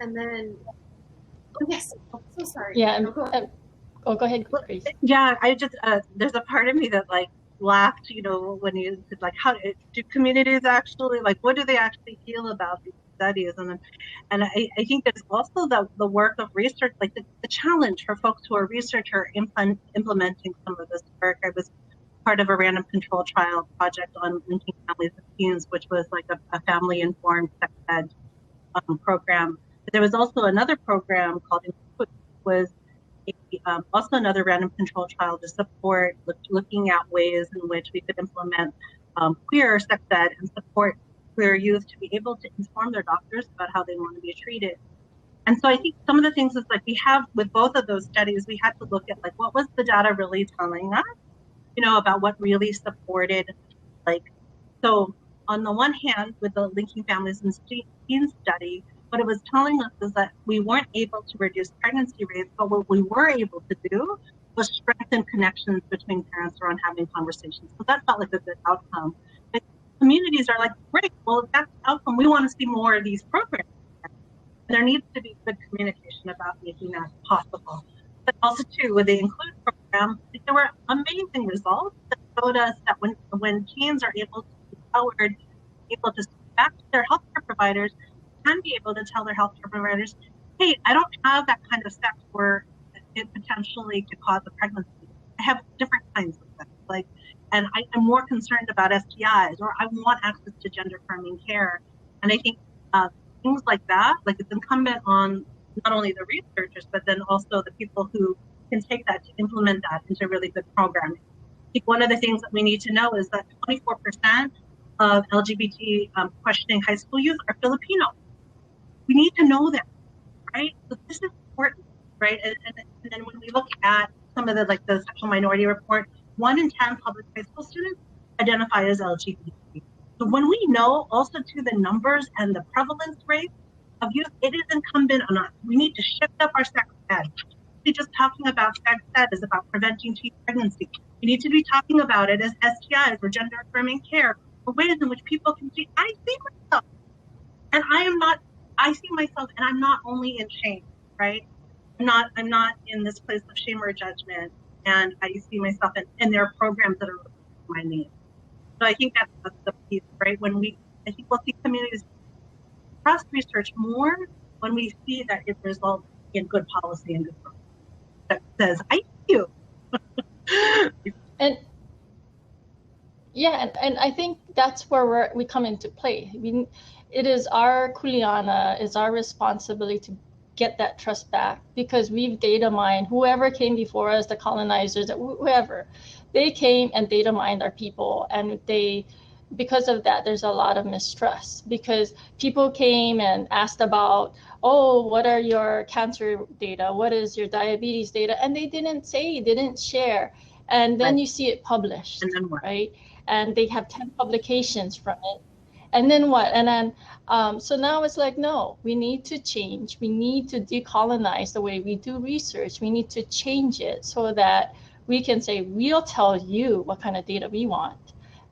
And then, oh yes, I'm so sorry. Yeah. Go ahead. Go ahead, Grace. Yeah, I just there's a part of me that like laughed, when you said like, how do communities actually, like, what do they actually feel about these studies? And I think there's also the work of research, like the challenge for folks who are researcher implementing some of this work. I was part of a random control trial project on linking families and teens, which was like a family-informed sex ed program. But there was also another program called Cruz, was also another random control trial to support looking at ways in which we could implement queer sex ed and support queer youth to be able to inform their doctors about how they want to be treated. And so I think some of the things is like we have with both of those studies, we had to look at like what was the data really telling us, about what really supported, like, so on the one hand, with the Linking Families and Teens study, what it was telling us is that we weren't able to reduce pregnancy rates, but what we were able to do was strengthen connections between parents around having conversations. So that felt like a good outcome. But communities are like, great, well, if that's the outcome, we want to see more of these programs. And there needs to be good communication about making that possible. But also, too, with the Include program, there were amazing results that showed us that when teens are able to be empowered, able to speak back to their healthcare providers, can be able to tell their healthcare providers, hey, I don't have that kind of sex where it potentially could cause a pregnancy. I have different kinds of sex, and I'm more concerned about STIs, or I want access to gender-affirming care. And I think things like that, like it's incumbent on not only the researchers, but then also the people who can take that to implement that into really good programming. I think one of the things that we need to know is that 24% of LGBT questioning high school youth are Filipino. We need to know that, right? So this is important, right? And then when we look at some of the sexual minority report, 1 in 10 public high school students identify as LGBT. So when we know also to the numbers and the prevalence rates of youth, it is incumbent on us. We need to shift up our sex ed. Just talking about sex ed is about preventing teen pregnancy. We need to be talking about it as STIs or gender affirming care, or ways in which people can see, I see myself. And I see myself, and I'm not only in shame, right? I'm not in this place of shame or judgment, and I see myself in there are programs that are my needs. So I think that's the piece, right? I think we'll see communities trust research more when we see that it results in good policy and good program that says, I see you. And yeah, and I think that's where we come into play. It is our kuleana, it's our responsibility to get that trust back, because we've data mined whoever came before us, the colonizers, whoever, they came and data mined our people, and because of that, there's a lot of mistrust, because people came and asked about, oh, what are your cancer data? What is your diabetes data? And they didn't share. And then you see it published, and then what? right? And they have 10 publications from it. And then what? And then, so now it's like, no, we need to change. We need to decolonize the way we do research. We need to change it so that we can say, we'll tell you what kind of data we want.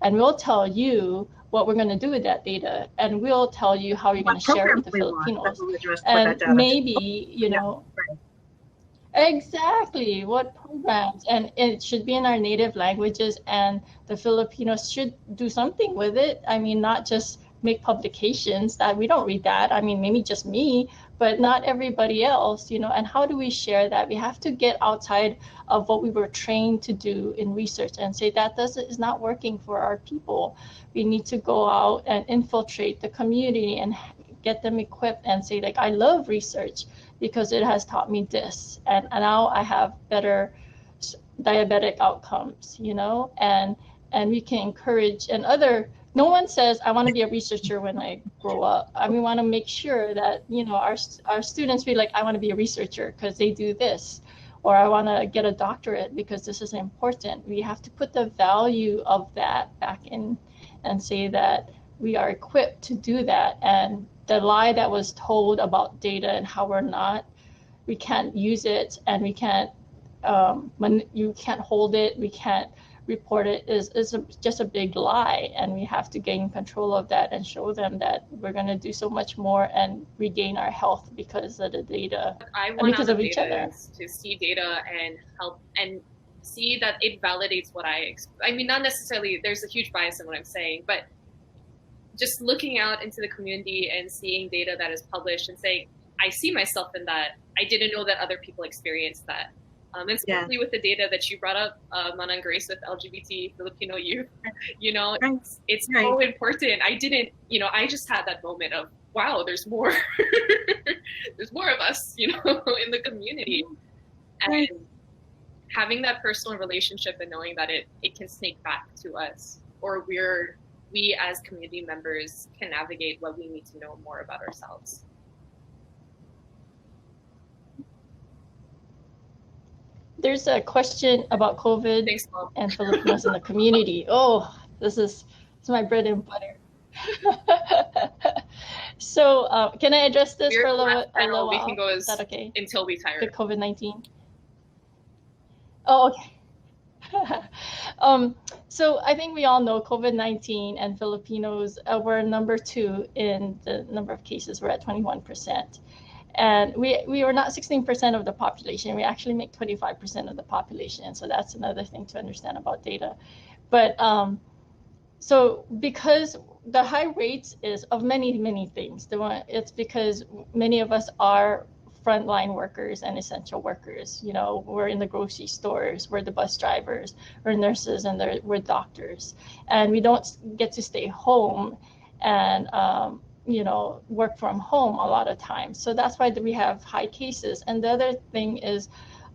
And we'll tell you what we're going to do with that data. And we'll tell you how you're going to share it with the Filipinos. And maybe, right. Exactly, what programs, and it should be in our native languages, and the Filipinos should do something with it. I mean, not just make publications that we don't read that. I mean, maybe just me, but not everybody else, and how do we share that? We have to get outside of what we were trained to do in research and say that is not working for our people. We need to go out and infiltrate the community and get them equipped and say, like, I love research because it has taught me this, and now I have better diabetic outcomes, and we can encourage. And no one says, I want to be a researcher when I grow up. We want to make sure that, our students be like, I want to be a researcher because they do this. or I want to get a doctorate because this is important. We have to put the value of that back in and say that we are equipped to do that. And the lie that was told about data and how we can't use it, and we can't, you can't hold it, we can't report it, is just a big lie. And we have to gain control of that and show them that we're going to do so much more and regain our health because of the data I and want because out of of each data other. is to see data and help and see that it validates what I mean, not necessarily, there's a huge bias in what I'm saying, but just looking out into the community and seeing data that is published and saying, I see myself in that. I didn't know that other people experienced that. And especially with the data that you brought up, Manang Grace, with LGBT Filipino youth, you know, it's so important. I didn't, you know, I just had that moment of, wow, there's more, there's more of us, you know, in the community. And having that personal relationship and knowing that it can snake back to us, or we as community members can navigate what we need to know more about ourselves. There's a question about COVID Thanks, Mom. and Filipinos in the community. Oh, this is my bread and butter. So can I address this for a little while? We can go is that okay? Until we tire. The COVID-19. Oh, okay. So I think we all know COVID-19 and Filipinos were number 2 in the number of cases. We're at 21%. And we are not 16% of the population. We actually make 25% of the population. So that's another thing to understand about data. But so because the high rates is of many things. It's because many of us are frontline workers and essential workers. You know, we're in the grocery stores, we're the bus drivers, we're nurses, and we're doctors. And we don't get to stay home and you know, work from home a lot of times. So that's why we have high cases. And the other thing is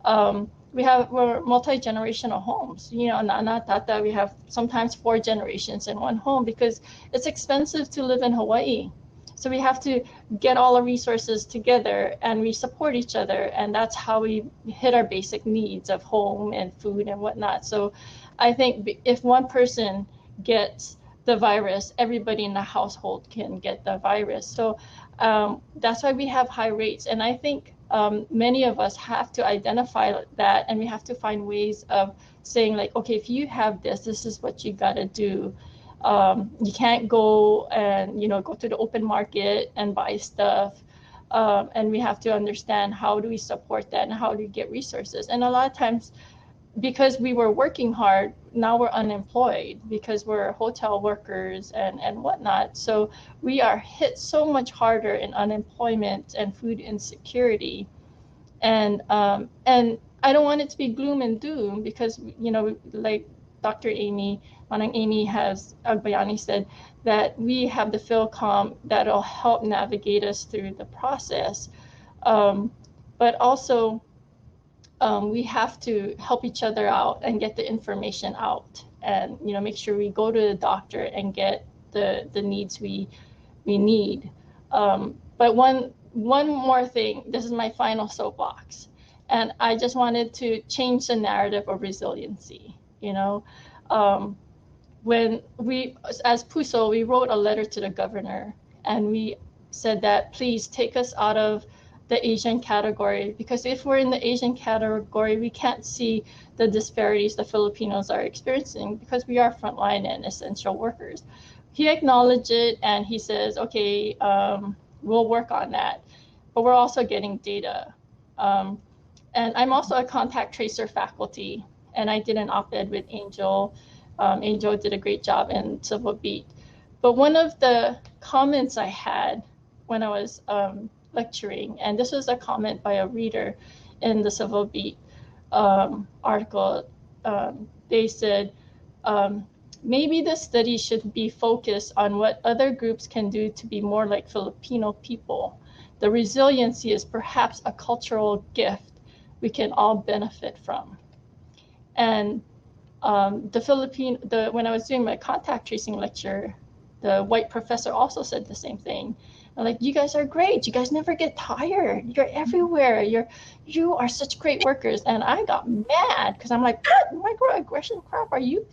we're multi-generational homes. You know, not that we have sometimes 4 generations in one home because it's expensive to live in Hawaii. So we have to get all our resources together and we support each other. And that's how we hit our basic needs of home and food and whatnot. So I think if one person gets the virus, everybody in the household can get the virus. So that's why we have high rates. And I think many of us have to identify that, and we have to find ways of saying like, okay, if you have this is what you got to do. You can't go and, you know, go to the open market and buy stuff. And we have to understand how do we support that and how do we get resources. And a lot of times, because we were working hard, now we're unemployed because we're hotel workers and whatnot. So we are hit so much harder in unemployment and food insecurity. And I don't want it to be gloom and doom because, you know, like Dr. Manang Amy Agbayani said, that we have the PhilCom that'll help navigate us through the process. But also, we have to help each other out and get the information out, and, you know, make sure we go to the doctor and get the needs we need. But one more thing, this is my final soapbox, and I just wanted to change the narrative of resiliency. You know, when we, as PUSO, we wrote a letter to the governor and we said that please take us out of the Asian category, because if we're in the Asian category, we can't see the disparities the Filipinos are experiencing because we are frontline and essential workers. He acknowledged it and he says, okay, we'll work on that, but we're also getting data. And I'm also a contact tracer faculty, and I did an op-ed with Angel. Angel did a great job in Civil Beat. But one of the comments I had when I was lecturing, and this was a comment by a reader in the Civil Beat article, they said, maybe the study should be focused on what other groups can do to be more like Filipino people. The resiliency is perhaps a cultural gift we can all benefit from. And when I was doing my contact tracing lecture, the white professor also said the same thing. And like, you guys are great. You guys never get tired. You're everywhere. You are such great workers. And I got mad because I'm like, what microaggression crap are you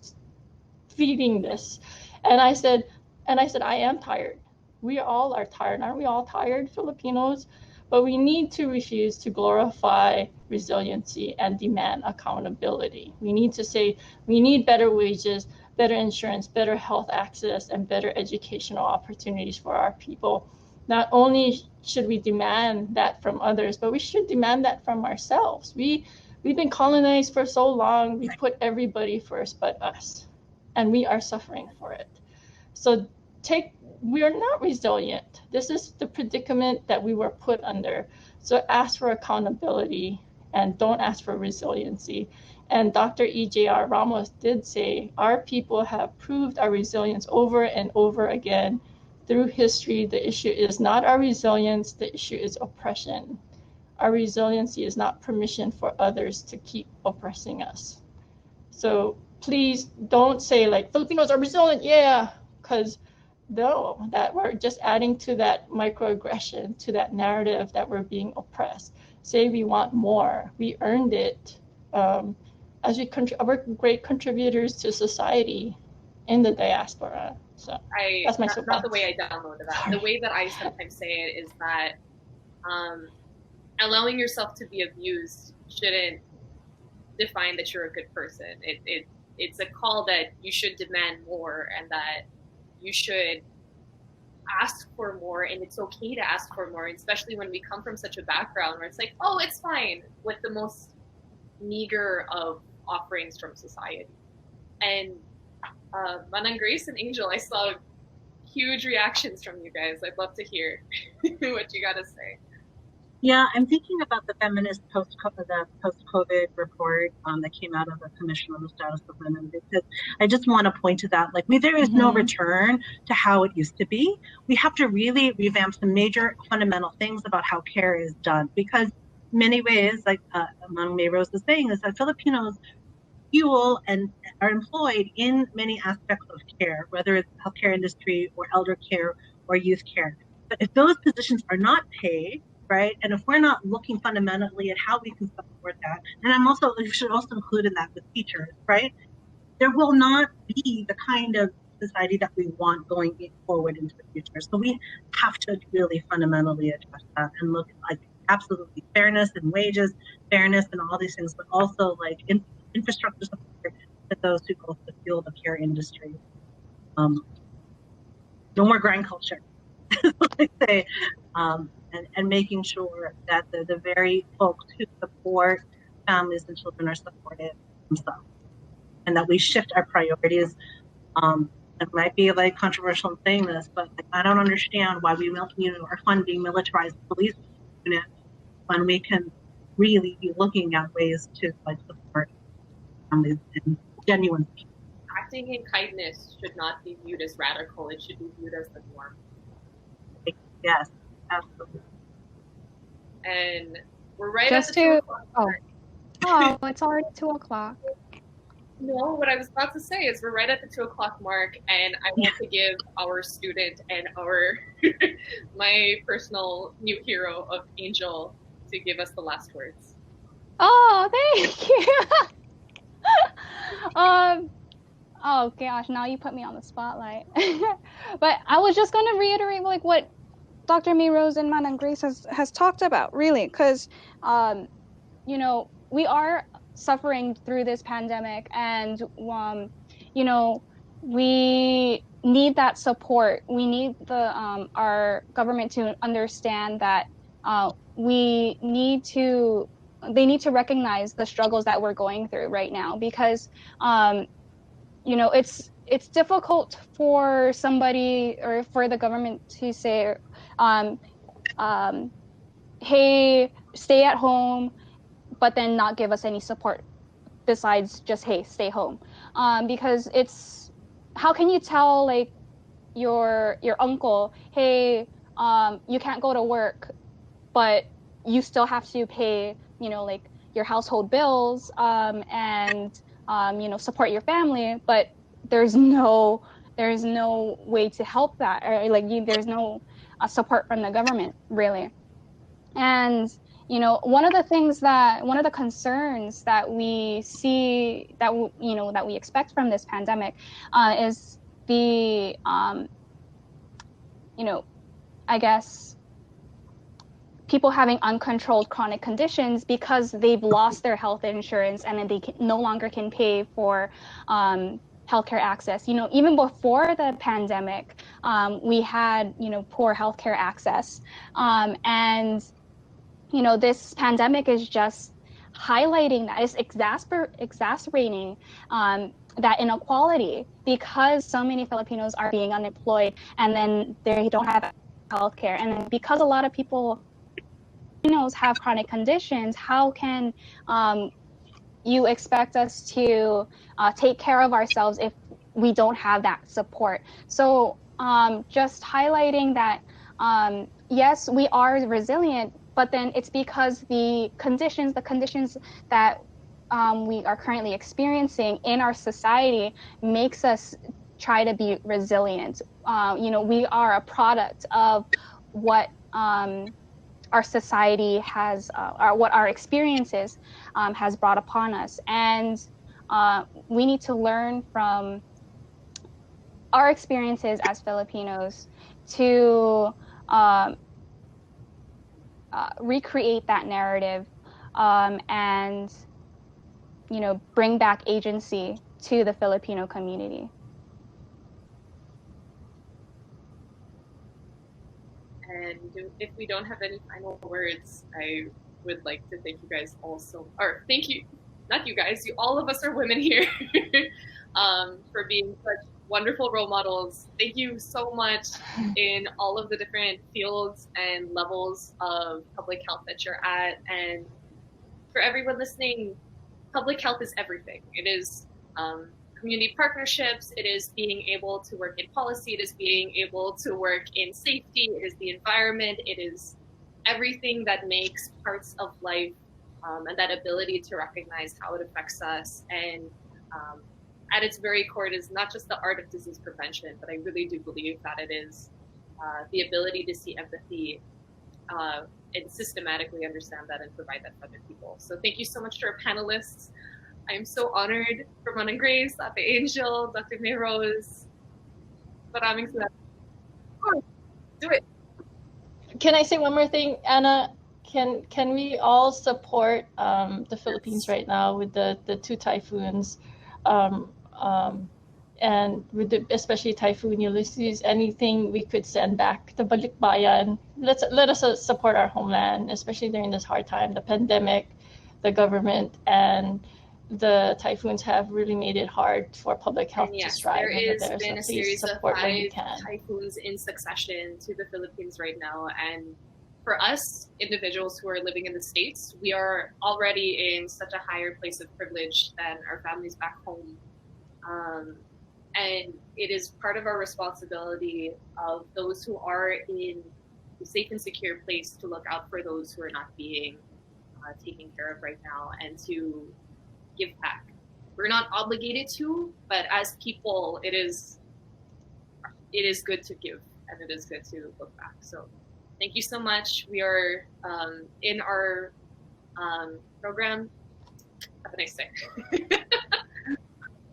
feeding this? And I said, I am tired. We all are tired. Aren't we all tired, Filipinos? But we need to refuse to glorify resiliency and demand accountability. We need to say we need better wages, better insurance, better health access, and better educational opportunities for our people. Not only should we demand that from others, but we should demand that from ourselves. We've been colonized for so long. We put everybody first but us, and we are suffering for it. So we are not resilient. This is the predicament that we were put under. So ask for accountability and don't ask for resiliency. And Dr. E.J.R. Ramos did say, our people have proved our resilience over and over again through history. The issue is not our resilience, the issue is oppression. Our resiliency is not permission for others to keep oppressing us. So please don't say like, Filipinos are resilient, yeah, because no, that we're just adding to that microaggression, to that narrative that we're being oppressed. Say we want more. We earned it. As we're great contributors to society in the diaspora. So that's my soapbox. Not the way I downloaded that. Sorry. The way that I sometimes say it is that allowing yourself to be abused shouldn't define that you're a good person. It's a call that you should demand more and that you should ask for more, and it's okay to ask for more, especially when we come from such a background where it's like, oh, it's fine, with the most meager of offerings from society. And Manang Grace and Angel, I saw huge reactions from you guys. I'd love to hear what you got to say. Yeah, I'm thinking about the feminist post-COVID report that came out of the Commission on the Status of Women, because I just want to point to that. Like, there is no return to how it used to be. We have to really revamp some major fundamental things about how care is done, because in many ways, like among May Rose was saying, is that Filipinos fuel and are employed in many aspects of care, whether it's healthcare industry or elder care or youth care. But if those positions are not paid, right, and if we're not looking fundamentally at how we can support that, and we should also include in that the teachers, right, there will not be the kind of society that we want going forward into the future. So we have to really fundamentally address that and look at like absolutely fairness in wages, fairness in all these things, but also like infrastructure support to those who also fuel the care industry. No more grind culture, I say, and making sure that the very folks who support families and children are supported themselves, and that we shift our priorities. It might be like controversial in saying this, but like, I don't understand why we are funding militarized police units when we can really be looking at ways to like support families and genuine people. Acting in kindness should not be viewed as radical. It should be viewed as the norm. Yes, absolutely. And we're right at the 2 o'clock mark. Oh, it's already 2 o'clock. No, what I was about to say is we're right at the 2 o'clock mark, and I want to give our student and my personal new hero of Angel to give us the last words. Oh, thank you. Oh gosh, now you put me on the spotlight. But I was just gonna reiterate like what Dr. May Rose and Manang Grace has talked about, really, because we are suffering through this pandemic, and we need that support. We need our government to understand that they need to recognize the struggles that we're going through right now, because it's difficult for somebody or for the government to say, hey, stay at home, but then not give us any support besides just, hey, stay home. Because how can you tell like your uncle, hey, you can't go to work, but you still have to pay, like your household bills, and support your family, but there's no there's no way to help that, or like there's no support from the government, really. And one of the concerns that we see, that we expect from this pandemic, is the I guess people having uncontrolled chronic conditions because they've lost their health insurance, and then they no longer can pay for healthcare access. Even before the pandemic, we had poor healthcare access, and this pandemic is just highlighting that, is exacerbating that inequality, because so many Filipinos are being unemployed, and then they don't have healthcare, and then because a lot of people have chronic conditions, how can you expect us to take care of ourselves if we don't have that support? So just highlighting that, yes, we are resilient, but then it's because the conditions that we are currently experiencing in our society makes us try to be resilient. We are a product of what our society has, or what our experiences has brought upon us. And we need to learn from our experiences as Filipinos to recreate that narrative, and bring back agency to the Filipino community. And if we don't have any final words, I would like to thank you guys also, or thank you, not you guys, all of us are women here, for being such wonderful role models. Thank you so much in all of the different fields and levels of public health that you're at. And for everyone listening, public health is everything. It is community partnerships, it is being able to work in policy, it is being able to work in safety, it is the environment, it is everything that makes parts of life, and that ability to recognize how it affects us. And at its very core, it is not just the art of disease prevention, but I really do believe that it is the ability to see empathy and systematically understand that and provide that for other people. So thank you so much to our panelists. I am so honored for Manang Grace, Ate Angel, Dr. Mayros. Maraming salamat. Oh, do it. Can I say one more thing, Anna? Can we all support the Philippines right now with the two typhoons, and with especially Typhoon Ulysses? Anything we could send back to Balikbayan? Let us support our homeland, especially during this hard time. The pandemic, the government, and the typhoons have really made it hard for public health to strive over there. There has been so a series of 5 typhoons in succession to the Philippines right now, and for us individuals who are living in the States, we are already in such a higher place of privilege than our families back home, and it is part of our responsibility of those who are in a safe and secure place to look out for those who are not being taken care of right now, and to give back. We're not obligated to, but as people, it is good to give, and it is good to look back. So thank you so much. We are in our program. Have a nice day.